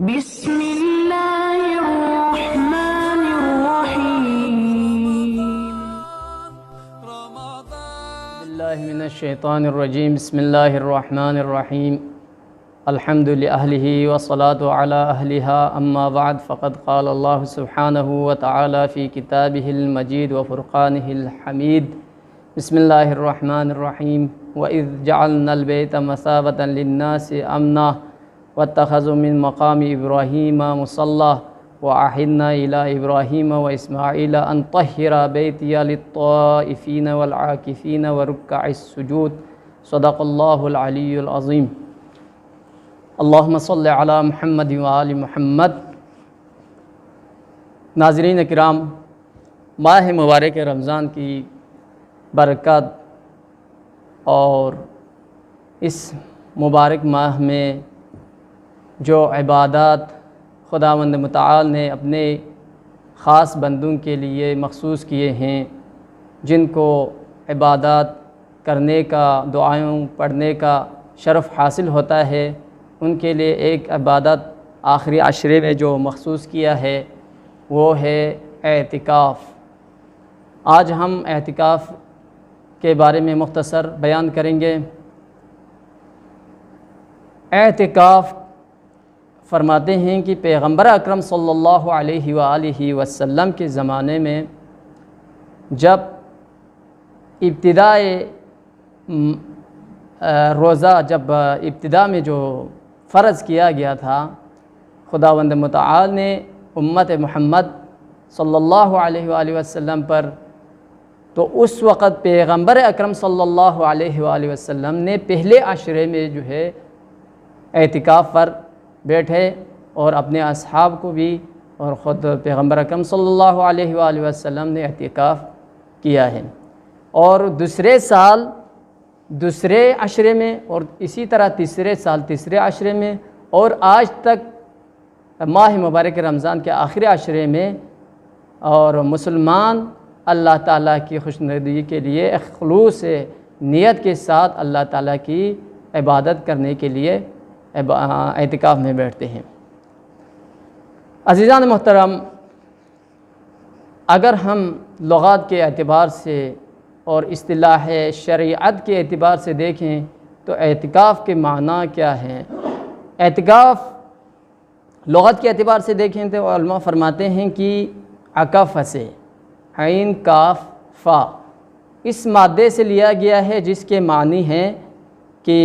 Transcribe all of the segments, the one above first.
بسم الله الرحمن الرحيم. بالله من الشيطان الرجيم. بسم الله الرحمن الرحيم. الحمد لأهله والصلاة على أهلها. أما بعد فقد قال الله سبحانه وتعالى في كتابه المجيد وفرقانه الحميد. بسم الله الرحمن الرحيم. وإذ جعلنا البيت مثابة للناس أمنا واتخذوا من مقام إبراهيم مصلى وعهدنا إلى إبراهيم وإسماعيل أن طهر بيتي للطائفين والعاكفين وركع السجود. صدق الله العلي العظيم. اللهم صل على محمد وآل محمد. ناظرین کرام، ماہ مبارک رمضان کی برکت اور اس مبارک ماہ میں جو عبادات خداوند متعال نے اپنے خاص بندوں کے لیے مخصوص کیے ہیں، جن کو عبادات کرنے کا، دعائیں پڑھنے کا شرف حاصل ہوتا ہے، ان کے لیے ایک عبادت آخری عشرے میں جو مخصوص کیا ہے وہ ہے اعتکاف۔ آج ہم اعتکاف کے بارے میں مختصر بیان کریں گے۔ اعتکاف فرماتے ہیں کہ پیغمبر اکرم صلی اللہ علیہ وآلہ وسلم کے زمانے میں جب ابتدا میں جو فرض کیا گیا تھا، خداوند متعال نے امت محمد صلی اللہ علیہ وآلہ وسلم پر، تو اس وقت پیغمبر اکرم صلی اللہ علیہ وآلہ وسلم نے پہلے عشرے میں جو ہے اعتکاف پر بیٹھے اور اپنے اصحاب کو بھی اور خود پیغمبر اکرم صلی اللہ علیہ وآلہ وسلم نے اعتکاف کیا ہے۔ اور دوسرے سال دوسرے عشرے میں، اور اسی طرح تیسرے سال تیسرے عشرے میں، اور آج تک ماہ مبارک رمضان کے آخری عشرے میں، اور مسلمان اللہ تعالیٰ کی خوشنودی کے لیے خلوص نیت کے ساتھ اللہ تعالیٰ کی عبادت کرنے کے لیے اعتکاف میں بیٹھتے ہیں۔ عزیزان محترم، اگر ہم لغات کے اعتبار سے اور اصطلاح شریعت کے اعتبار سے دیکھیں تو اعتکاف کے معنی کیا ہیں؟ اعتکاف لغت کے اعتبار سے دیکھیں تو علماء فرماتے ہیں کہ عکف سے عین کاف فا اس مادے سے لیا گیا ہے، جس کے معنی ہیں کہ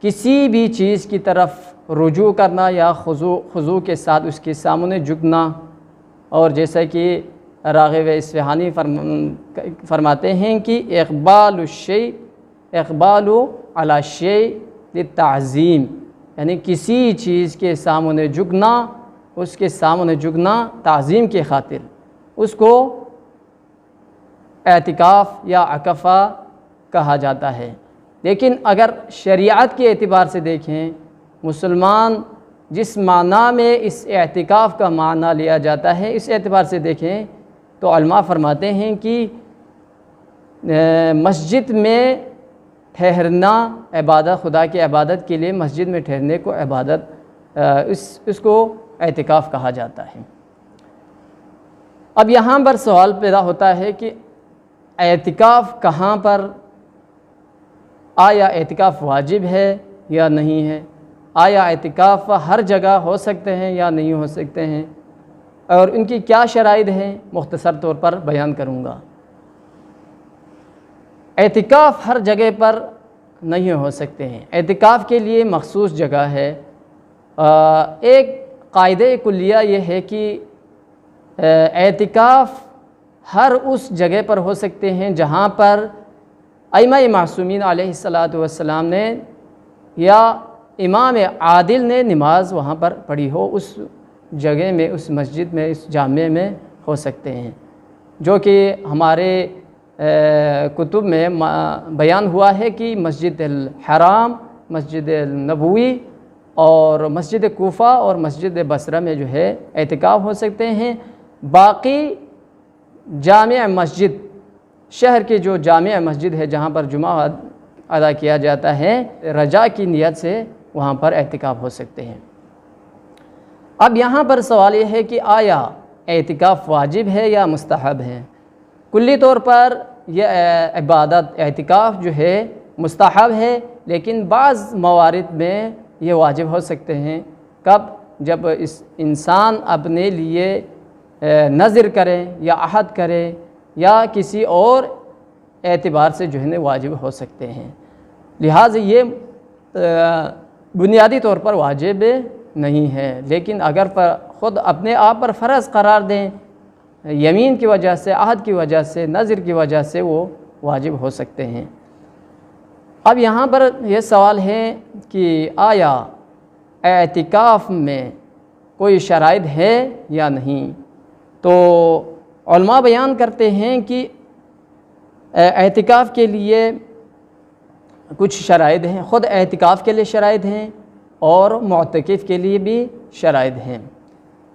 کسی بھی چیز کی طرف رجوع کرنا یا خضوع کے ساتھ اس کے سامنے جھکنا، اور جیسا کہ راغب اصفہانی فرماتے ہیں کہ اقبال علی الشیء للتعظیم، یعنی کسی چیز کے سامنے جھکنا، اس کے سامنے جھکنا تعظیم کی خاطر، اس کو اعتکاف یا عکفہ کہا جاتا ہے۔ لیکن اگر شریعت کے اعتبار سے دیکھیں، مسلمان جس معنی میں اس اعتکاف کا معنی لیا جاتا ہے، اس اعتبار سے دیکھیں تو علماء فرماتے ہیں کہ مسجد میں ٹھہرنا، عبادت خدا کی عبادت کے لیے مسجد میں ٹھہرنے کو عبادت اس کو اعتکاف کہا جاتا ہے۔ اب یہاں پر سوال پیدا ہوتا ہے کہ اعتکاف کہاں پر، آیا اعتکاف واجب ہے یا نہیں ہے؟ آیا اعتکاف ہر جگہ ہو سکتے ہیں یا نہیں ہو سکتے ہیں؟ اور ان کی کیا شرائط ہیں؟ مختصر طور پر بیان کروں گا۔ اعتکاف ہر جگہ پر نہیں ہو سکتے ہیں، اعتکاف کے لیے مخصوص جگہ ہے۔ ایک قاعدہ کلیہ یہ ہے کہ اعتکاف ہر اس جگہ پر ہو سکتے ہیں جہاں پر ائمہ معصومین علیہ السلام نے یا امام عادل نے نماز وہاں پر پڑھی ہو، اس جگہ میں، اس مسجد میں، اس جامع میں ہو سکتے ہیں، جو کہ ہمارے کتب میں بیان ہوا ہے کہ مسجد الحرام، مسجد النبوی اور مسجد کوفہ اور مسجد بصرہ میں جو ہے اعتکاف ہو سکتے ہیں۔ باقی جامع مسجد، شہر کی جو جامع مسجد ہے جہاں پر جمعہ ادا کیا جاتا ہے، رجا کی نیت سے وہاں پر اعتکاف ہو سکتے ہیں۔ اب یہاں پر سوال یہ ہے کہ آیا اعتکاف واجب ہے یا مستحب ہے؟ کلی طور پر یہ عبادت اعتکاف جو ہے مستحب ہے، لیکن بعض موارد میں یہ واجب ہو سکتے ہیں۔ کب؟ جب انسان اپنے لیے نذر کرے یا عہد کرے یا کسی اور اعتبار سے جو ہے واجب ہو سکتے ہیں، لہٰذا یہ بنیادی طور پر واجب نہیں ہے، لیکن اگر خود اپنے آپ پر فرض قرار دیں یمین کی وجہ سے، عہد کی وجہ سے، نذر کی وجہ سے، وہ واجب ہو سکتے ہیں۔ اب یہاں پر یہ سوال ہے کہ آیا اعتکاف میں کوئی شرائط ہے یا نہیں؟ تو علماء بیان کرتے ہیں کہ اعتکاف کے لیے کچھ شرائط ہیں، خود اعتکاف کے لیے شرائط ہیں اور معتکف کے لیے بھی شرائط ہیں۔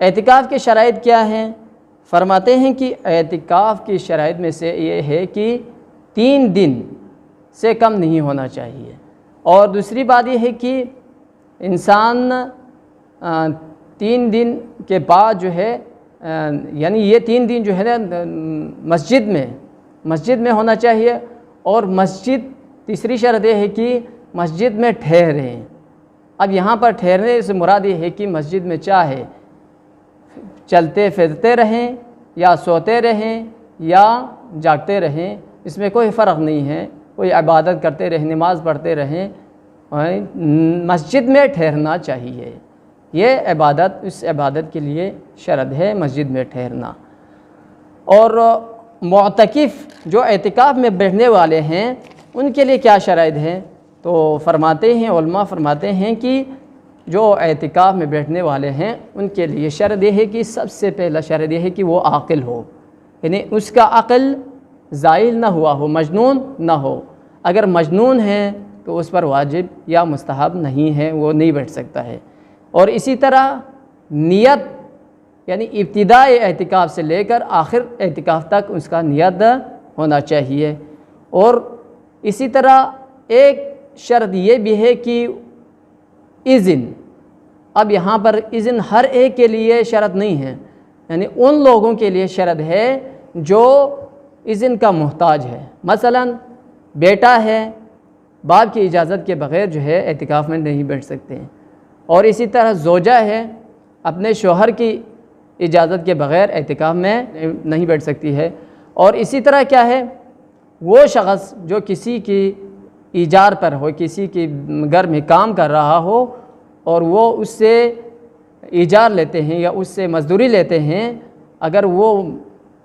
اعتکاف کے شرائط کیا ہیں؟ فرماتے ہیں کہ اعتکاف کی شرائط میں سے یہ ہے کہ 3 دن سے کم نہیں ہونا چاہیے، اور دوسری بات یہ ہے کہ انسان 3 دن کے بعد جو ہے یعنی یہ 3 دن جو ہے نا مسجد میں ہونا چاہیے، اور تیسری شرط یہ ہے کہ مسجد میں ٹھہریں۔ اب یہاں پر ٹھہرنے سے مراد یہ ہے کہ مسجد میں چاہے چلتے پھرتے رہیں یا سوتے رہیں یا جاگتے رہیں، اس میں کوئی فرق نہیں ہے، کوئی عبادت کرتے رہیں، نماز پڑھتے رہیں، مسجد میں ٹھہرنا چاہیے۔ یہ اس عبادت کے لیے شرط ہے مسجد میں ٹھہرنا۔ اور معتکف جو اعتکاف میں بیٹھنے والے ہیں ان کے لیے کیا شرائط ہیں؟ تو علماء فرماتے ہیں کہ جو اعتکاف میں بیٹھنے والے ہیں ان کے لیے شرط یہ ہے کہ سب سے پہلا شرط یہ ہے کہ وہ عاقل ہو، یعنی اس کا عقل زائل نہ ہوا ہو، مجنون نہ ہو۔ اگر مجنون ہے تو اس پر واجب یا مستحب نہیں ہے، وہ نہیں بیٹھ سکتا ہے۔ اور اسی طرح نیت، یعنی ابتدائی اعتکاف سے لے کر آخر اعتکاف تک اس کا نیت ہونا چاہیے۔ اور اسی طرح ایک شرط یہ بھی ہے کہ اذن، اب یہاں پر اذن ہر ایک کے لیے شرط نہیں ہے، یعنی ان لوگوں کے لیے شرط ہے جو اذن کا محتاج ہے۔ مثلا بیٹا ہے، باپ کی اجازت کے بغیر جو ہے اعتکاف میں نہیں بیٹھ سکتے ہیں، اور اسی طرح زوجہ ہے، اپنے شوہر کی اجازت کے بغیر اعتکاف میں نہیں بیٹھ سکتی ہے۔ اور اسی طرح کیا ہے، وہ شخص جو کسی کی ایجار پر ہو، کسی کی گھر میں کام کر رہا ہو اور وہ اس سے ایجار لیتے ہیں یا اس سے مزدوری لیتے ہیں، اگر وہ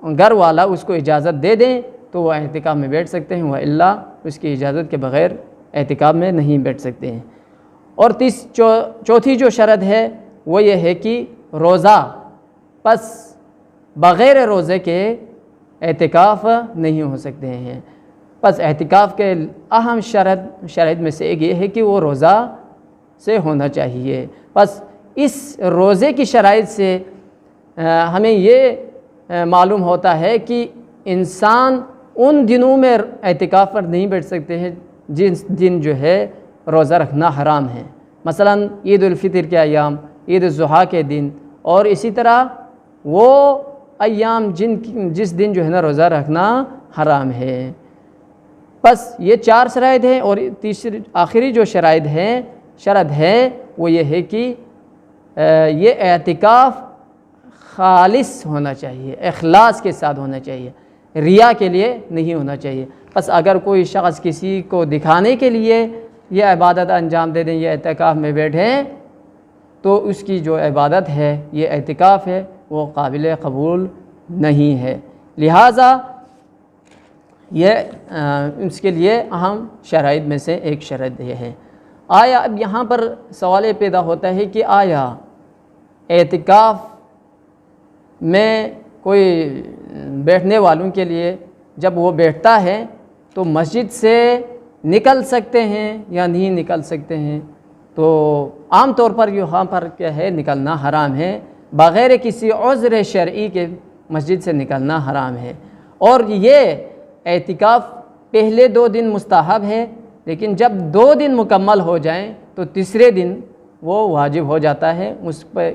گھر والا اس کو اجازت دے دیں تو وہ اعتکاف میں بیٹھ سکتے ہیں، وإلا اس کی اجازت کے بغیر اعتکاف میں نہیں بیٹھ سکتے ہیں۔ اور چوتھی جو شرط ہے وہ یہ ہے کہ روزہ، پس بغیر روزے کے اعتکاف نہیں ہو سکتے ہیں۔ پس اعتکاف کے اہم شرط میں سے ایک یہ ہے کہ وہ روزہ سے ہونا چاہیے۔ پس اس روزے کی شرائط سے ہمیں یہ معلوم ہوتا ہے کہ انسان ان دنوں میں اعتکاف پر نہیں بیٹھ سکتے ہیں جس دن جو ہے روزہ رکھنا حرام ہے، مثلا عید الفطر کے ایام، عید الاضحیٰ کے دن، اور اسی طرح وہ ایام جس دن جو ہے نا روزہ رکھنا حرام ہے۔ بس یہ 4 شرائط ہیں، اور آخری جو شرط ہے وہ یہ ہے کہ یہ اعتکاف خالص ہونا چاہیے، اخلاص کے ساتھ ہونا چاہیے، ریا کے لیے نہیں ہونا چاہیے۔ بس اگر کوئی شخص کسی کو دکھانے کے لیے یہ عبادت انجام دے دیں، یہ اعتکاف میں بیٹھیں، تو اس کی جو عبادت ہے، یہ اعتکاف ہے، وہ قابل قبول نہیں ہے۔ لہٰذا یہ اس کے لیے اہم شرائط میں سے ایک شرط یہ ہے۔ آیا اب یہاں پر سوال پیدا ہوتا ہے کہ آیا اعتکاف میں کوئی بیٹھنے والوں کے لیے جب وہ بیٹھتا ہے تو مسجد سے نکل سکتے ہیں یا نہیں نکل سکتے ہیں؟ تو عام طور پر یہاں پر کیا ہے، نکلنا حرام ہے، بغیر کسی عذر شرعی کے مسجد سے نکلنا حرام ہے۔ اور یہ اعتکاف پہلے 2 دن مستحب ہے، لیکن جب 2 دن مکمل ہو جائیں تو تیسرے دن وہ واجب ہو جاتا ہے،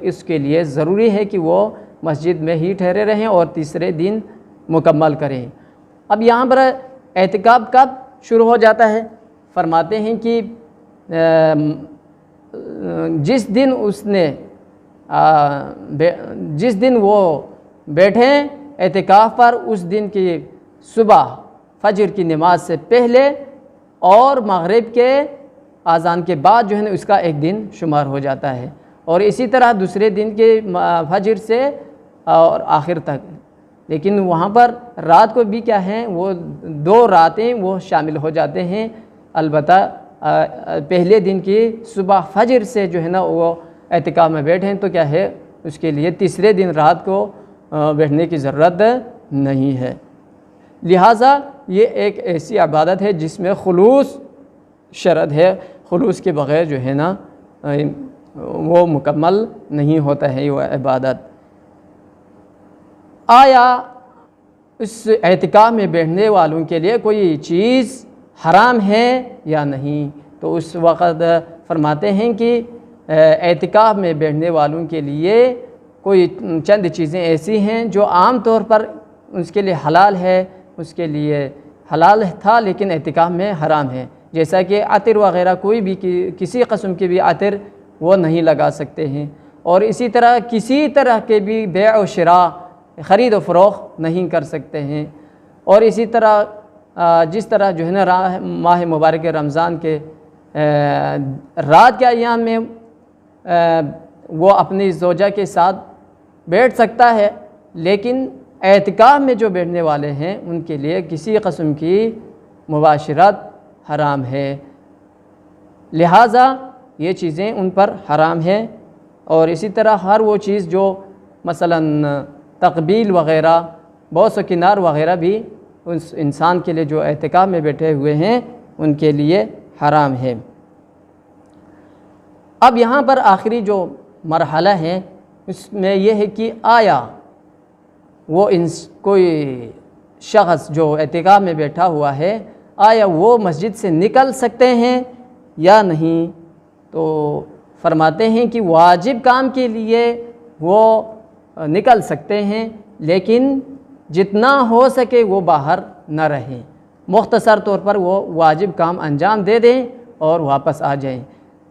اس کے لیے ضروری ہے کہ وہ مسجد میں ہی ٹھہرے رہیں اور تیسرے دن مکمل کریں۔ اب یہاں پر اعتکاف کب شروع ہو جاتا ہے؟ فرماتے ہیں کہ جس دن وہ بیٹھیں اعتکاف پر، اس دن کی صبح فجر کی نماز سے پہلے اور مغرب کے اذان کے بعد جو ہے نا اس کا ایک دن شمار ہو جاتا ہے، اور اسی طرح دوسرے دن کے فجر سے اور آخر تک۔ لیکن وہاں پر رات کو بھی کیا ہیں، وہ 2 راتیں وہ شامل ہو جاتے ہیں، البتہ پہلے دن کی صبح فجر سے جو ہے نا وہ اعتکاف میں بیٹھیں تو کیا ہے، اس کے لیے تیسرے دن رات کو بیٹھنے کی ضرورت نہیں ہے۔ لہٰذا یہ ایک ایسی عبادت ہے جس میں خلوص شرط ہے، خلوص کے بغیر جو ہے نا وہ مکمل نہیں ہوتا ہے وہ عبادت۔ آیا اس اعتکاف میں بیٹھنے والوں کے لیے کوئی چیز حرام ہے یا نہیں؟ تو اس وقت فرماتے ہیں کہ اعتکاف میں بیٹھنے والوں کے لیے کوئی چند چیزیں ایسی ہیں جو عام طور پر اس کے لیے حلال ہے، اس کے لیے حلال تھا لیکن اعتکاف میں حرام ہے، جیسا کہ عطر وغیرہ، کوئی بھی کسی قسم کے بھی عطر وہ نہیں لگا سکتے ہیں، اور اسی طرح کسی طرح کے بھی بیع و شراء، خرید و فروخت نہیں کر سکتے ہیں، اور اسی طرح جس طرح جو ہے نا ماہ مبارک رمضان کے رات کے ایام میں وہ اپنی زوجہ کے ساتھ بیٹھ سکتا ہے، لیکن اعتکاف میں جو بیٹھنے والے ہیں ان کے لیے کسی قسم کی مباشرت حرام ہے، لہٰذا یہ چیزیں ان پر حرام ہیں۔ اور اسی طرح ہر وہ چیز جو مثلا تقبیل وغیرہ، بوس و کنار وغیرہ بھی اس انسان کے لیے جو اعتکاف میں بیٹھے ہوئے ہیں ان کے لیے حرام ہے۔ اب یہاں پر آخری جو مرحلہ ہے اس میں یہ ہے کہ آیا وہ کوئی شخص جو اعتکاف میں بیٹھا ہوا ہے، آیا وہ مسجد سے نکل سکتے ہیں یا نہیں؟ تو فرماتے ہیں کہ واجب کام کے لیے وہ نکل سکتے ہیں، لیکن جتنا ہو سکے وہ باہر نہ رہیں، مختصر طور پر وہ واجب کام انجام دے دیں اور واپس آ جائیں۔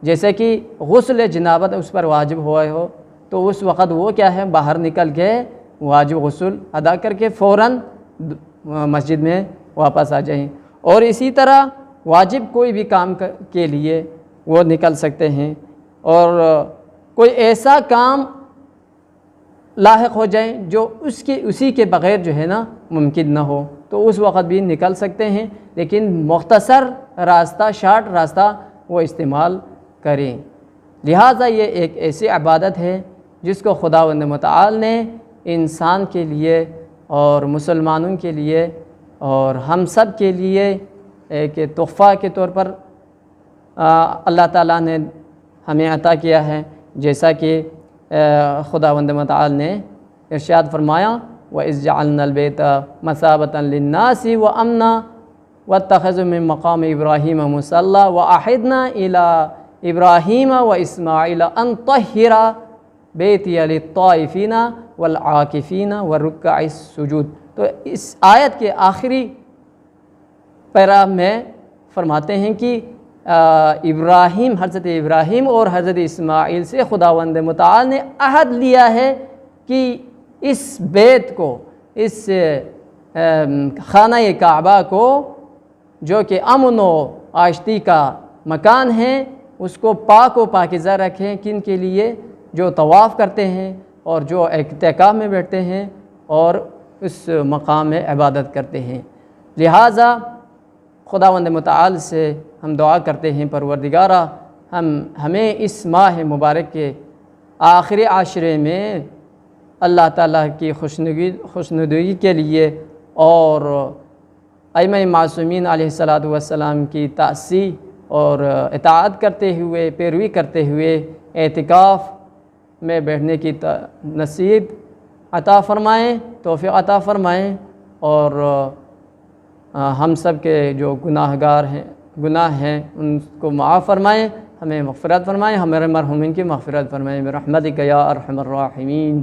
جیسے کہ غسل جنابت اس پر واجب ہوا ہو تو اس وقت وہ کیا ہے، باہر نکل کے واجب غسل ادا کر کے فوراً مسجد میں واپس آ جائیں، اور اسی طرح واجب کوئی بھی کام کے لیے وہ نکل سکتے ہیں، اور کوئی ایسا کام لاحق ہو جائیں جو اسی کے بغیر جو ہے نا ممکن نہ ہو تو اس وقت بھی نکل سکتے ہیں، لیکن مختصر راستہ، شارٹ راستہ وہ استعمال کریں۔ لہٰذا یہ ایک ایسی عبادت ہے جس کو خداوند متعال نے انسان کے لیے اور مسلمانوں کے لیے اور ہم سب کے لیے ایک تحفہ کے طور پر اللہ تعالیٰ نے ہمیں عطا کیا ہے، جیسا کہ خداوند متعال نے ارشاد فرمایا وَإِذْ جَعَلْنَا الْبَيْتَ مَثَابَةً لِلنَّاسِ وَأَمْنًا وَاتَّخَذُوا مِن مَّقَامِ إِبْرَاهِيمَ مُصَلًّى وَأَعِدْنَا إِلَىٰ إِبْرَاهِيمَ وَإِسْمَاعِيلَ أَن طَهِّرَ بَيْتِيَ لِلطَّائِفِينَ وَالْعَاكِفِينَ وَالرُّكَّعِ السُّجُودِ۔ تو اس آیت کے آخری پیرا میں فرماتے ہیں کہ حضرت ابراہیم اور حضرت اسماعیل سے خداوند متعال نے عہد لیا ہے کہ اس بیت کو، اس خانہ کعبہ کو جو کہ امن و آشتی کا مکان ہے، اس کو پاک و پاکیزہ رکھیں، کن کے لیے؟ جو طواف کرتے ہیں اور جو اعتکاف میں بیٹھتے ہیں اور اس مقام میں عبادت کرتے ہیں۔ لہٰذا خداوند متعال سے ہم دعا کرتے ہیں پروردگارہ ہمیں اس ماہ مبارک کے آخری عاشرے میں اللہ تعالیٰ کی خوشنودی کے لیے اور ائمہ معصومین علیہ الصلاۃ والسلام کی تعصیح اور اطاعت کرتے ہوئے، پیروی کرتے ہوئے اعتکاف میں بیٹھنے کی نصیب عطا فرمائیں، توفیق عطا فرمائیں، اور ہم سب کے جو گناہ ہیں ان کو معاف فرمائیں، ہمیں مغفرت فرمائیں، ہمارے مرحومین کی مغفرت فرمائیں برحمتک یا ارحم الراحمین.